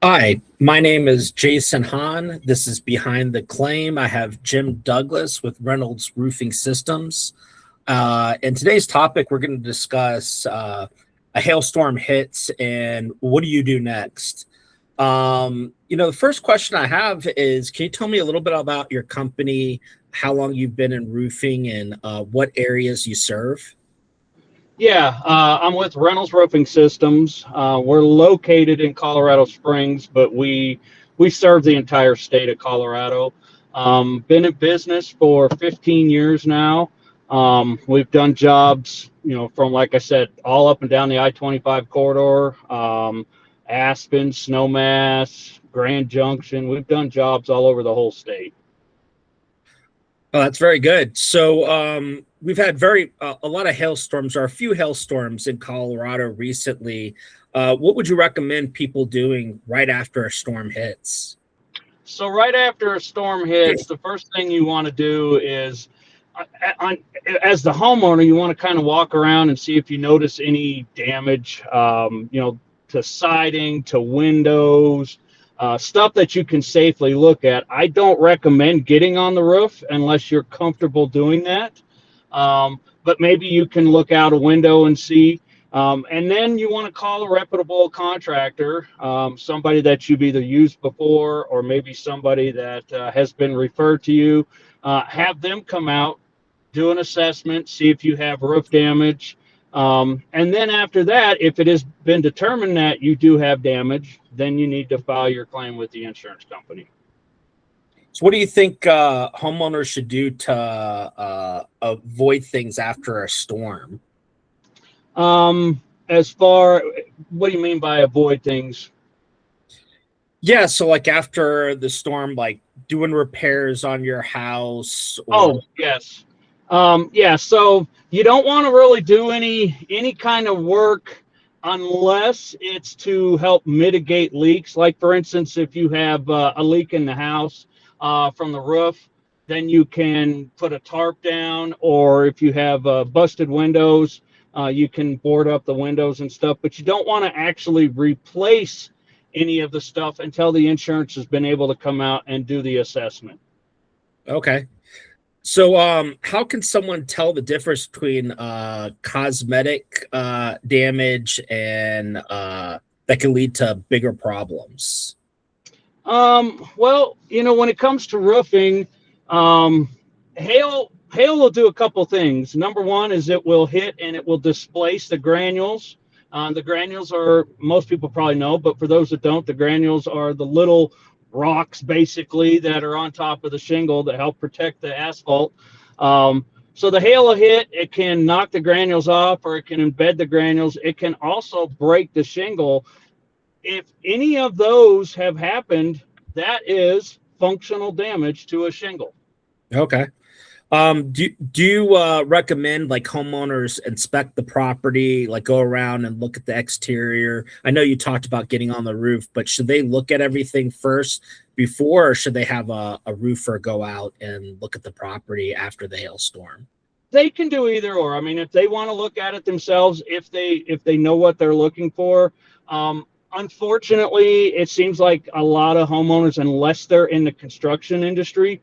Hi, my name is Jason Hahn. This is Behind the Claim. I have Jim Douglas with Reynolds Roofing Systems. In today's topic, we're going to discuss a hailstorm hits and what do you do next? The first question I have is, can you tell me a little bit about your company, how long you've been in roofing, and what areas you serve? Yeah, I'm with Reynolds Roofing Systems. We're located in Colorado Springs, but we serve the entire state of Colorado. Been in business for 15 years now. We've done jobs, from like I said, all up and down the I-25 corridor, Aspen, Snowmass, Grand Junction. We've done jobs all over the whole state. Oh, that's very good. So we've had a lot of hailstorms, or a few hailstorms in Colorado recently. What would you recommend people doing right after a storm hits? So right after a storm hits, the first thing you want to do is, as the homeowner, you want to kind of walk around and see if you notice any damage, to siding, to windows, stuff that you can safely look at. I don't recommend getting on the roof unless you're comfortable doing that. But maybe you can look out a window and see. And then you want to call a reputable contractor, somebody that you've either used before or maybe somebody that has been referred to you. Have them come out, do an assessment, see if you have roof damage. And then after that, if it has been determined that you do have damage, then you need to file your claim with the insurance company. So what do you think homeowners should do to avoid things after a storm? As far, what do you mean by avoid things? Yeah, so like after the storm, like doing repairs on your house. Oh, yes. Yeah, so you don't want to really do any kind of work unless it's to help mitigate leaks. Like, for instance, if you have a leak in the house from the roof, then you can put a tarp down, or if you have busted windows, you can board up the windows and stuff. But you don't want to actually replace any of the stuff until the insurance has been able to come out and do the assessment. Okay. So how can someone tell the difference between cosmetic damage and that can lead to bigger problems? Well, when it comes to roofing, hail will do a couple things. Number one is it will hit and it will displace the granules. The granules are, most people probably know, but for those that don't, the granules are the little rocks basically that are on top of the shingle that help protect the asphalt. So the hail will hit, it can knock the granules off, or it can embed the granules. It can also break the shingle. If any of those have happened, that is functional damage to a shingle. Okay. Do you recommend like homeowners inspect the property, like go around and look at the exterior? I know you talked about getting on the roof, but should they look at everything first before, or should they have a roofer go out and look at the property after the hailstorm? They can do either or. I mean, if they want to look at it themselves, if they know what they're looking for. Unfortunately, it seems like a lot of homeowners, unless they're in the construction industry,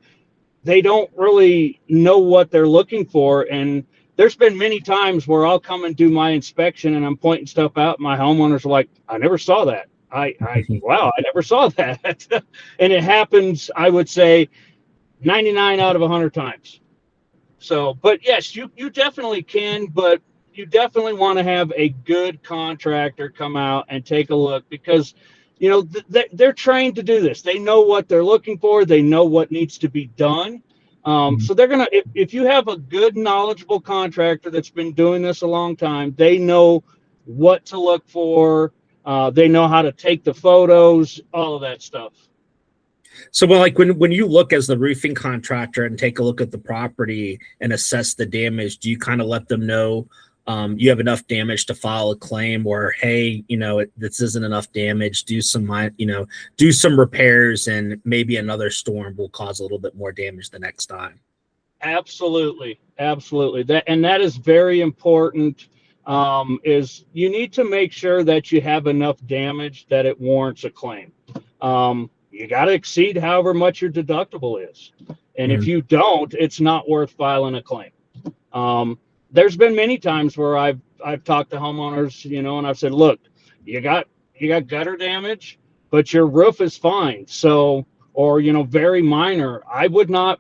they don't really know what they're looking for. And there's been many times where I'll come and do my inspection and I'm pointing stuff out. My homeowners are like, I never saw that. Wow, I never saw that. And it happens, I would say, 99 out of 100 times. So, but yes, you definitely can, but you definitely want to have a good contractor come out and take a look, because they're trained to do this. They know what they're looking for. They know what needs to be done. So they're gonna, if you have a good, knowledgeable contractor that's been doing this a long time, they know what to look for. They know how to take the photos, all of that stuff. So, well, like when you look as the roofing contractor and take a look at the property and assess the damage, do you kind of let them know you have enough damage to file a claim, or hey, this isn't enough damage, do some repairs, and maybe another storm will cause a little bit more damage the next time? Absolutely. That is very important is you need to make sure that you have enough damage that it warrants a claim. You got to exceed however much your deductible is. And if you don't, it's not worth filing a claim. There's been many times where I've talked to homeowners, and I've said, look, you got gutter damage, but your roof is fine. So, or, very minor, I would not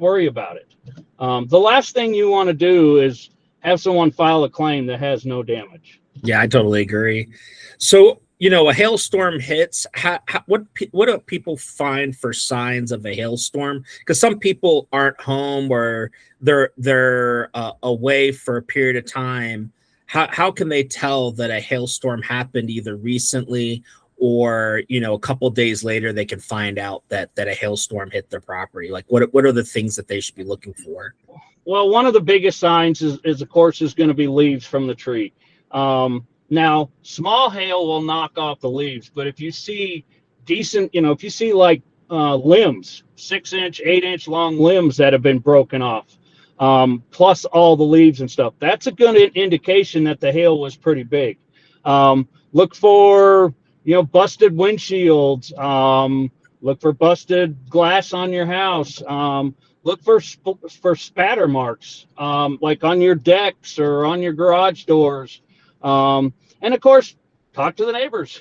worry about it. The last thing you want to do is have someone file a claim that has no damage. Yeah, I totally agree. So, a hailstorm hits. What do people find for signs of a hailstorm? Because some people aren't home or they're away for a period of time. How can they tell that a hailstorm happened either recently or a couple of days later? They can find out that a hailstorm hit their property. Like what are the things that they should be looking for? Well, one of the biggest signs is of course going to be leaves from the tree. Now, small hail will knock off the leaves, but if you see decent, if you see like limbs, 6-inch, 8-inch long limbs that have been broken off, plus all the leaves and stuff, that's a good indication that the hail was pretty big. Look for, busted windshields. Look for busted glass on your house. Look for spatter marks, like on your decks or on your garage doors. And of course, talk to the neighbors.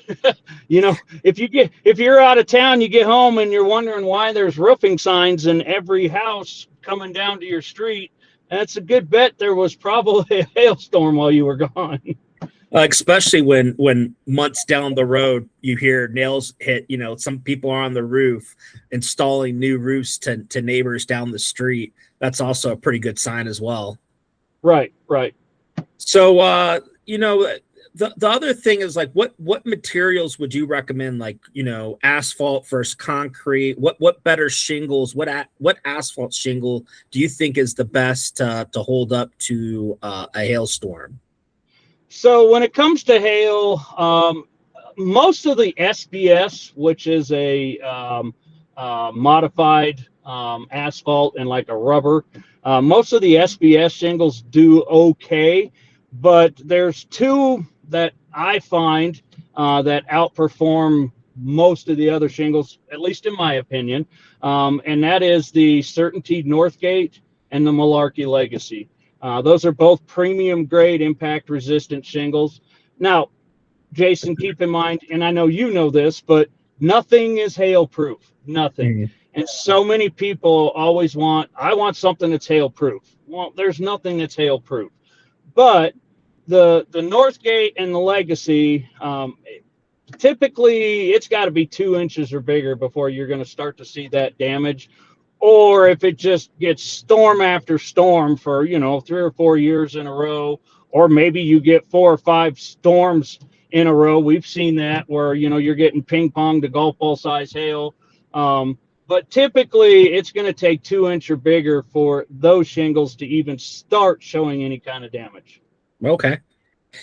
If you're out of town, you get home and you're wondering why there's roofing signs in every house coming down to your street, that's a good bet there was probably a hailstorm while you were gone. Especially when months down the road you hear nails hit, some people are on the roof installing new roofs to neighbors down the street. That's also a pretty good sign as well. Right. So, the other thing is like, what materials would you recommend? Like, asphalt versus concrete, what better shingles, what asphalt shingle do you think is the best to hold up to a hailstorm? So when it comes to hail, most of the SBS, which is a modified asphalt and like a rubber, most of the SBS shingles do okay, but there's two that I find that outperform most of the other shingles, at least in my opinion, and that is the Certainty Northgate and the Malarkey Legacy. Those are both premium grade impact resistant shingles. Now, Jason, keep in mind, and I know you know this, but nothing is hail proof. Nothing. Mm-hmm. And so many people always I want something that's hail proof. Well, there's nothing that's hail proof. But the Northgate and the Legacy, typically it's got to be 2 inches or bigger before you're going to start to see that damage. Or if it just gets storm after storm for, 3 or 4 years in a row, or maybe you get 4 or 5 storms in a row. We've seen that where, you're getting ping pong to golf ball size hail. But typically it's going to take 2 inch or bigger for those shingles to even start showing any kind of damage. Okay.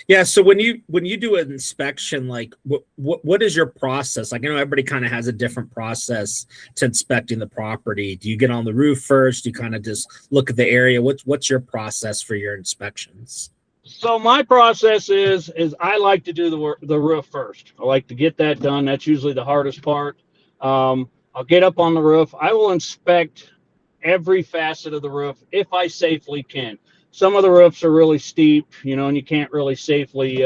Yeah. So when you do an inspection, like what is your process? Like, I know everybody kind of has a different process to inspecting the property. Do you get on the roof first? Do you kind of just look at the area? What's your process for your inspections? So my process is I like to do the roof first. I like to get that done. That's usually the hardest part. I'll get up on the roof. I will inspect every facet of the roof if I safely can. Some of the roofs are really steep, and you can't really safely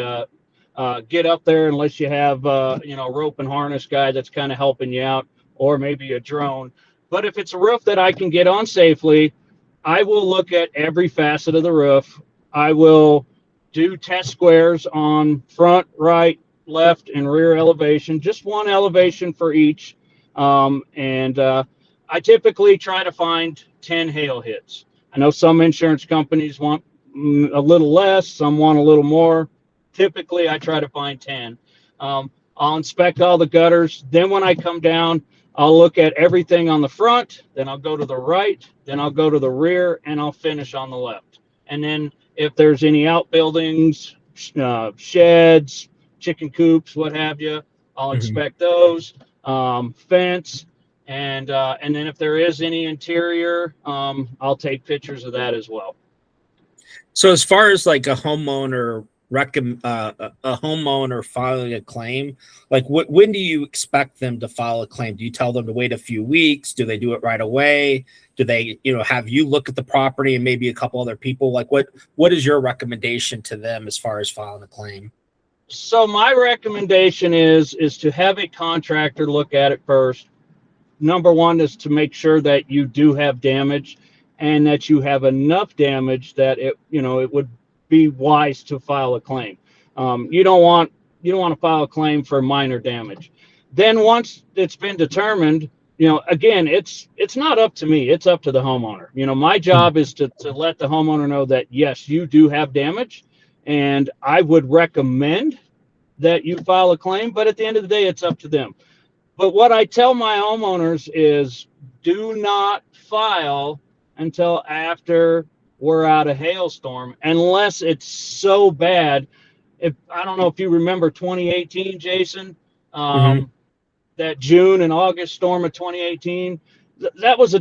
get up there unless you have, a rope and harness guy that's kind of helping you out, or maybe a drone. But if it's a roof that I can get on safely, I will look at every facet of the roof. I will do test squares on front, right, left, and rear elevation, just one elevation for each. And I typically try to find 10 hail hits. I know some insurance companies want a little less, some want a little more. Typically, I try to find 10. I'll inspect all the gutters. Then when I come down, I'll look at everything on the front. Then I'll go to the right. Then I'll go to the rear, and I'll finish on the left. And then if there's any outbuildings, sheds, chicken coops, what have you, I'll inspect those. Fence. And then if there is any interior, I'll take pictures of that as well. So as far as like a homeowner a homeowner filing a claim, like when do you expect them to file a claim? Do you tell them to wait a few weeks? Do they do it right away? Do they, have you look at the property and maybe a couple other people? Like what is your recommendation to them as far as filing a claim? So my recommendation is to have a contractor look at it first. Number one is to make sure that you do have damage and that you have enough damage that it would be wise to file a claim. You don't want to file a claim for minor damage. Then once it's been determined, again, it's not up to me. It's up to the homeowner. My job is to let the homeowner know that, yes, you do have damage, and I would recommend that you file a claim. But at the end of the day, it's up to them. But what I tell my homeowners is do not file until after we're out of hailstorm, unless it's so bad. If I don't know if you remember 2018, Jason, Mm-hmm. that June and August storm of 2018, that was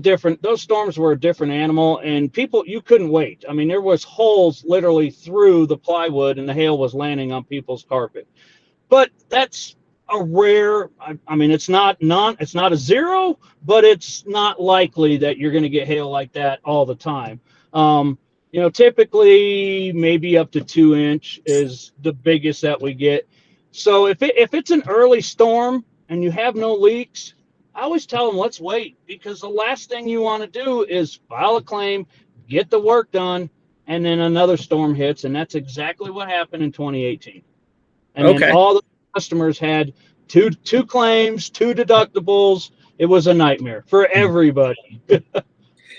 those storms were a different animal, and you couldn't wait. I mean, there was holes literally through the plywood, and the hail was landing on people's carpet. But that's a rare. I mean, it's not a zero, but it's not likely that you're going to get hail like that all the time. Typically maybe up to 2 inch is the biggest that we get. So if it's an early storm and you have no leaks, I always tell them let's wait, because the last thing you want to do is file a claim, get the work done, and then another storm hits, and that's exactly what happened in 2018. And then Okay. all the customers had two claims, two deductibles. It was a nightmare for everybody.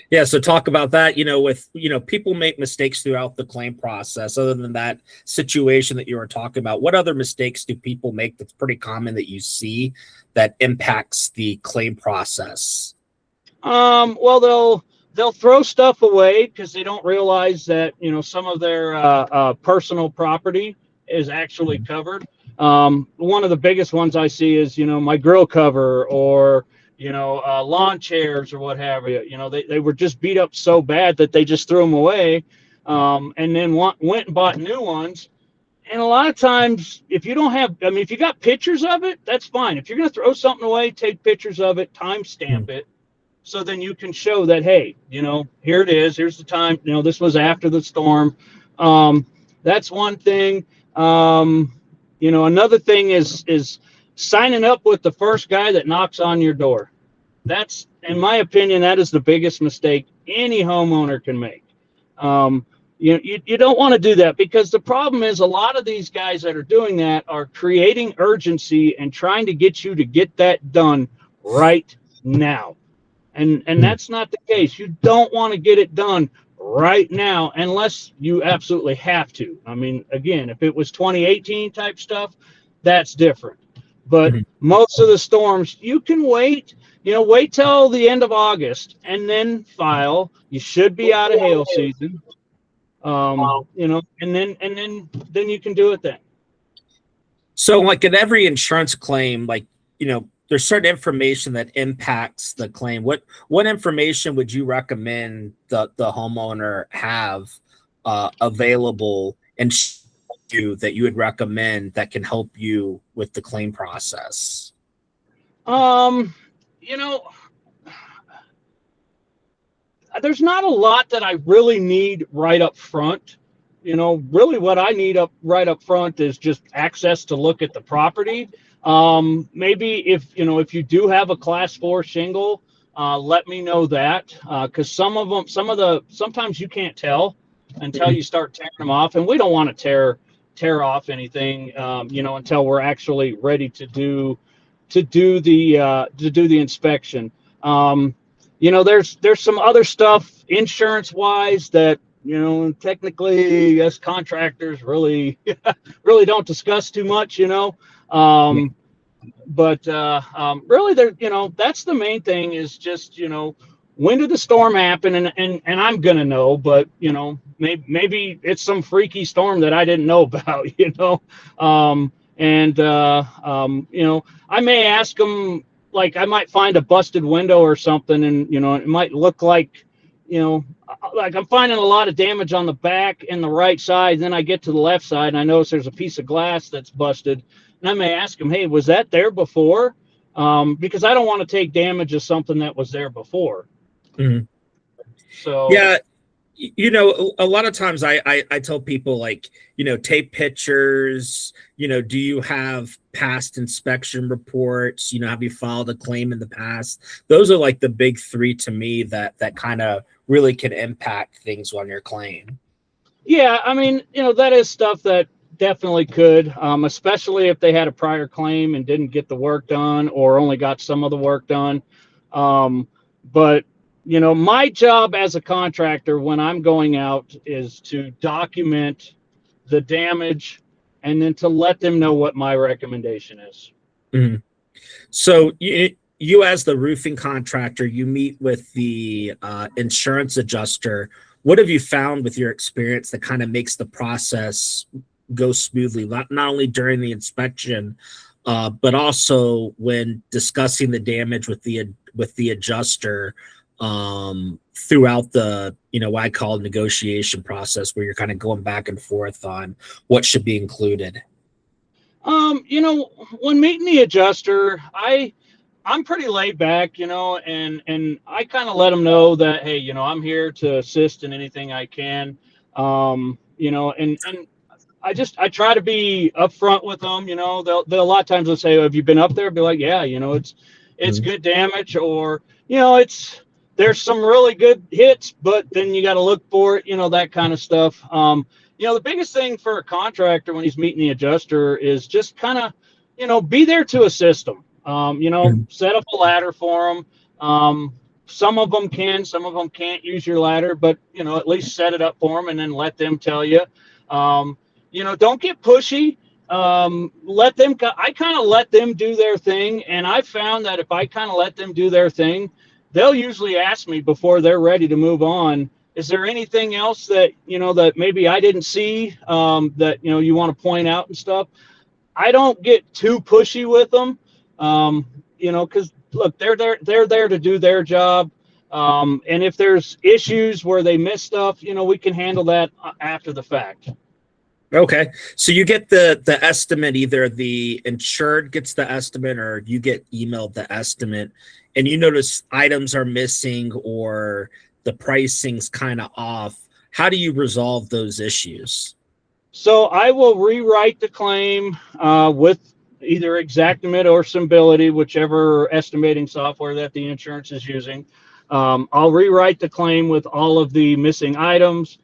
Yeah, so talk about that, with, people make mistakes throughout the claim process. Other than that situation that you were talking about, what other mistakes do people make that's pretty common that you see that impacts the claim process? Well, they'll throw stuff away because they don't realize that some of their personal property is actually covered. One of the biggest ones I see is my grill cover, or lawn chairs, or what have you. They were just beat up so bad that they just threw them away, and then went and bought new ones. And a lot of times, if you don't have, I mean, if you got pictures of it, that's fine. If you're going to throw something away, take pictures of it, timestamp it, so then you can show that, hey, here it is. Here's the time. This was after the storm. That's one thing. Another thing is signing up with the first guy that knocks on your door. That's, in my opinion, that is the biggest mistake any homeowner can make. You don't want to do that, because the problem is a lot of these guys that are doing that are creating urgency and trying to get you to get that done right now. And that's not the case. You don't want to get it done right now unless you absolutely have to. I mean, again, if it was 2018 type stuff, that's different. But most of the storms, you can wait. Wait till the end of August and then file. You should be out of hail season. And then you can do it then. So like in every insurance claim, like, there's certain information that impacts the claim. What information would you recommend the homeowner have available and you that you would recommend that can help you with the claim process? There's not a lot that I really need right up front. Really what I need right up front is just access to look at the property. Maybe if you do have a class 4 shingle, let me know that, because sometimes you can't tell until you start tearing them off, and we don't want to tear off anything, until we're actually ready to do the inspection. There's some other stuff insurance wise that technically us contractors really really don't discuss too much. But really, that's the main thing, is just when did the storm happen, and I'm gonna know, but maybe it's some freaky storm that I didn't know about. I may ask them, like, I might find a busted window or something, and it might look like like I'm finding a lot of damage on the back and the right side. Then I get to the left side and I notice there's a piece of glass that's busted. And I may ask them, hey, was that there before? Because I don't want to take damage of something that was there before. Mhm. So Yeah, a lot of times I tell people, like, take pictures. Do you have past inspection reports? Have you filed a claim in the past? Those are like the big three to me that kind of really can impact things on your claim. yeah, I mean, that is stuff that definitely could, especially if they had a prior claim and didn't get the work done or only got some of the work done. But my job as a contractor when I'm going out is to document the damage and then to let them know what my recommendation is. Mhm. So you as the roofing contractor, you meet with the insurance adjuster. What have you found with your experience that kind of makes the process go smoothly, not only during the inspection, but also when discussing the damage with the adjuster, throughout the what I call negotiation process, where you're kind of going back and forth on what should be included? When meeting the adjuster, I'm pretty laid back, and I kind of let them know that, hey, I'm here to assist in anything I can. And I try to be upfront with them. They'll a lot of times they'll say, "Have you been up there?" I'll be like, "Yeah, it's Mhm. good damage," or there's some really good hits, but then you got to look for it, that kind of stuff. The biggest thing for a contractor when he's meeting the adjuster is just kind of, be there to assist them. Mhm. Set up a ladder for them. Some of them can, some of them can't use your ladder, but at least set it up for them and then let them tell you. Don't get pushy. I kind of let them do their thing, and I found that if I kind of let them do their thing, they'll usually ask me before they're ready to move on, is there anything else that that maybe I didn't see, that you want to point out and stuff. I don't get too pushy with them, because look, they're there to do their job. And if there's issues where they miss stuff, we can handle that after the fact. Okay. So you get the estimate, either the insured gets the estimate or you get emailed the estimate, and you notice items are missing or the pricing's kind of off. How do you resolve those issues? So I will rewrite the claim with either Xactimate or Symbility, whichever estimating software that the insurance is using. I'll rewrite the claim with all of the missing items.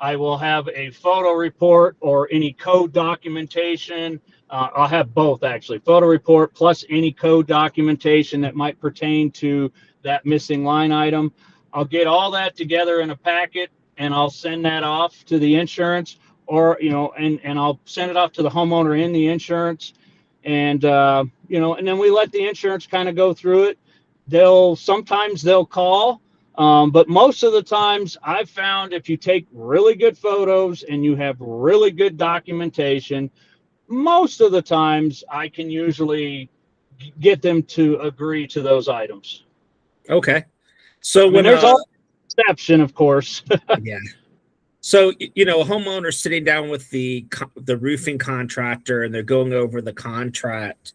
I will have a photo report or any code documentation. I'll have both, actually, photo report plus any code documentation that might pertain to that missing line item. I'll get all that together in a packet and I'll send that off to the insurance, or and I'll send it off to the homeowner in the insurance, and and then we let the insurance kind of go through it. Sometimes they'll call, but most of the times I've found if you take really good photos and you have really good documentation, most of the times I can usually get them to agree to those items. Okay. So I mean, when there's all exception, of course. yeah. So a homeowner sitting down with the roofing contractor and they're going over the contract,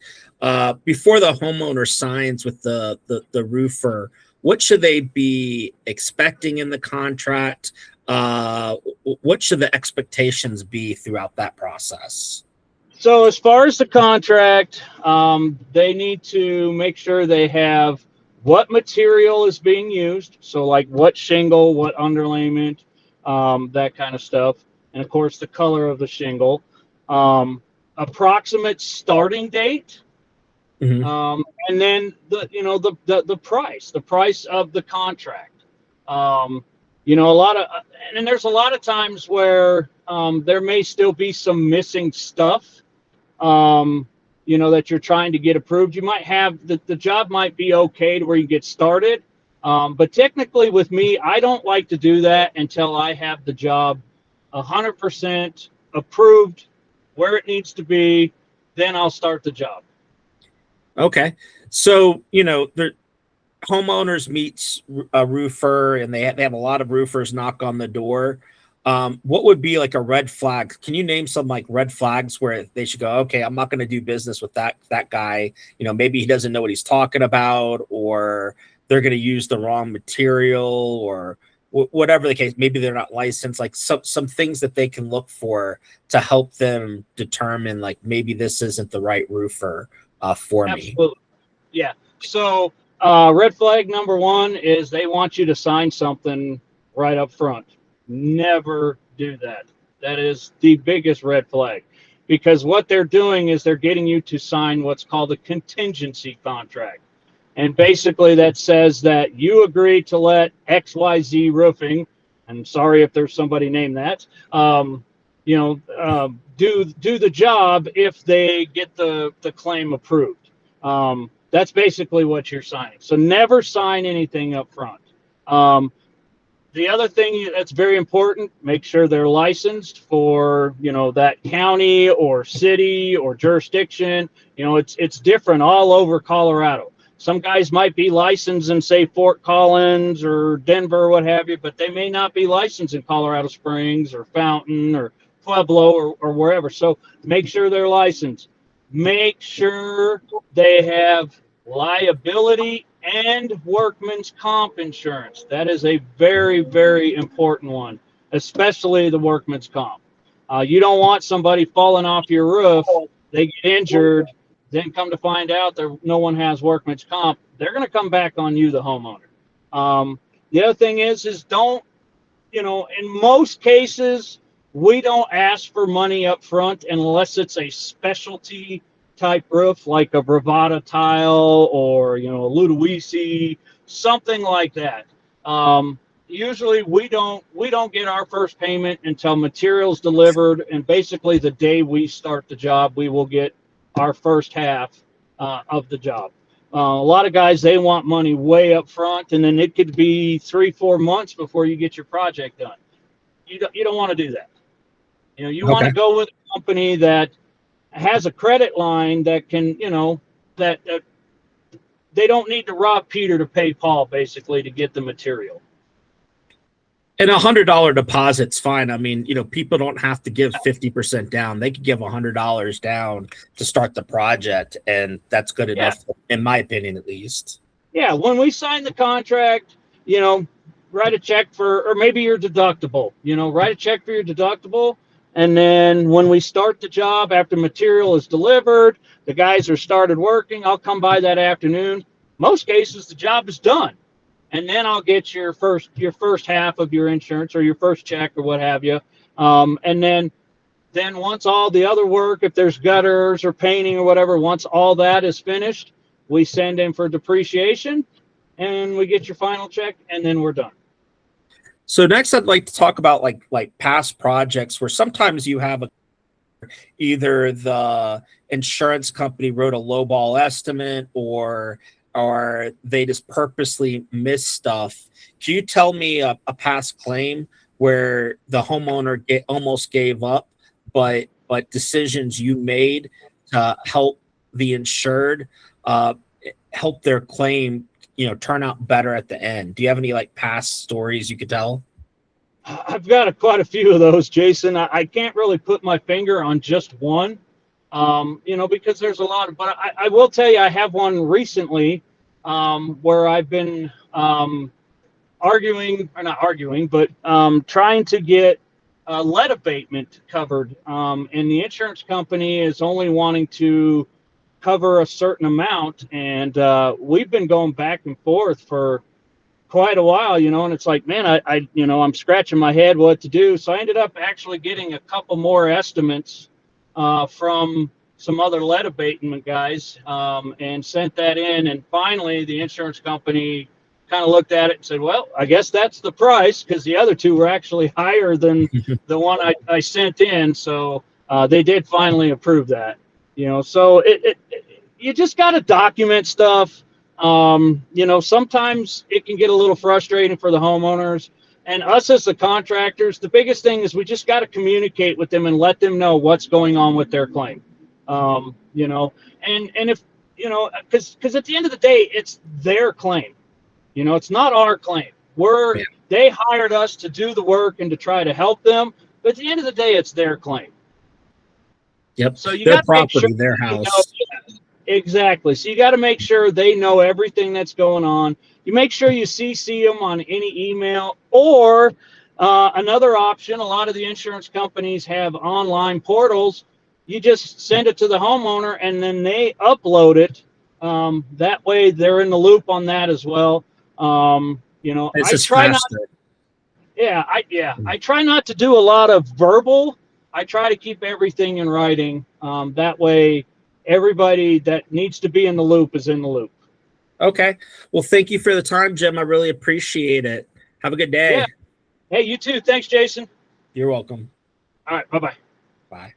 before the homeowner signs with the roofer. What should they be expecting in the contract? What should the expectations be throughout that process? So as far as the contract, they need to make sure they have what material is being used. So like what shingle, what underlayment, that kind of stuff. And of course the color of the shingle. Approximate starting date. Mhm. And then the price of the contract. A lot of, and there's a lot of times where there may still be some missing stuff, that you're trying to get approved. You might have the job might be okay to where you get started. But technically with me, I don't like to do that until I have the job 100% approved where it needs to be. Then I'll start the job. Okay. So, homeowners meets a roofer, and they have a lot of roofers knock on the door. What would be like a red flag? Can you name some like red flags where they should go, okay, I'm not going to do business with that guy. You know, maybe he doesn't know what he's talking about, or they're going to use the wrong material, or whatever the case. Maybe they're not licensed. Like some things that they can look for to help them determine like maybe this isn't the right roofer for me. Absolutely. Yeah. So red flag number one is they want you to sign something right up front. Never do that. That is the biggest red flag, because what they're doing is they're getting you to sign what's called a contingency contract. And basically that says that you agree to let XYZ Roofing, I'm sorry if there's somebody named that, do the job if they get the claim approved. That's basically what you're signing. So never sign anything up front. The other thing that's very important, make sure they're licensed for, that county or city or jurisdiction. It's different all over Colorado. Some guys might be licensed in, say, Fort Collins or Denver or what have you, but they may not be licensed in Colorado Springs or Fountain or Pueblo or wherever. So make sure they're licensed. Make sure they have liability and workman's comp insurance. That is a very, very important one, especially the workman's comp. You don't want somebody falling off your roof, they get injured, then come to find out that no one has workman's comp. They're going to come back on you, the homeowner. The other thing is don't, in most cases, we don't ask for money up front unless it's a specialty type roof, like a Bravada tile or, a Ludowici, something like that. Usually we don't get our first payment until materials delivered, and basically the day we start the job, we will get our first half of the job. A lot of guys, they want money way up front, and then it could be 3-4 months before you get your project done. You don't want to do that. You want to go with a company that has a credit line that can, that they don't need to rob Peter to pay Paul, basically, to get the material. And $100 deposit's fine. I mean, people don't have to give 50% down. They could give $100 down to start the project, and that's good enough, in my opinion, at least. Yeah, when we sign the contract, write a check for, or maybe your deductible. Write a check for your deductible. And then when we start the job, after material is delivered, the guys are started working, I'll come by that afternoon. Most cases, the job is done. And then I'll get your first half of your insurance or your first check or what have you. And then once all the other work, if there's gutters or painting or whatever, once all that is finished, we send in for depreciation and we get your final check, and then we're done. So next, I'd like to talk about like past projects where sometimes you have either the insurance company wrote a lowball estimate or they just purposely missed stuff. Can you tell me a past claim where the homeowner almost gave up, but decisions you made to help the insured help their claim turn out better at the end? Do you have any like past stories you could tell? I've got quite a few of those, Jason. I can't really put my finger on just one, because there's a lot of, but I will tell you, I have one recently where I've been arguing, or not arguing, but trying to get lead abatement covered. And the insurance company is only wanting to cover a certain amount, and we've been going back and forth for quite a while, and it's like, man, I'm scratching my head what to do. So I ended up actually getting a couple more estimates from some other lead abatement guys, and sent that in, and finally the insurance company kind of looked at it and said, well, I guess that's the price, because the other two were actually higher than the one I sent in. So they did finally approve that. So you just got to document stuff. Sometimes it can get a little frustrating for the homeowners and us as the contractors. The biggest thing is we just got to communicate with them and let them know what's going on with their claim. And if, because at the end of the day, it's their claim. It's not our claim. Yeah. They hired us to do the work and to try to help them, but at the end of the day, it's their claim. Yep. So you Their got to make sure property, their house. exactly. So you got to make sure they know everything that's going on. You make sure you CC them on any email, or another option. A lot of the insurance companies have online portals. You just send it to the homeowner, and then they upload it. That way, they're in the loop on that as well. It's I just try not. faster. I try not to do a lot of verbal. I try to keep everything in writing. That way, everybody that needs to be in the loop is in the loop. Okay. Well, thank you for the time, Jim. I really appreciate it. Have a good day. Yeah. Hey, you too. Thanks, Jason. You're welcome. All right. Bye-bye. Bye.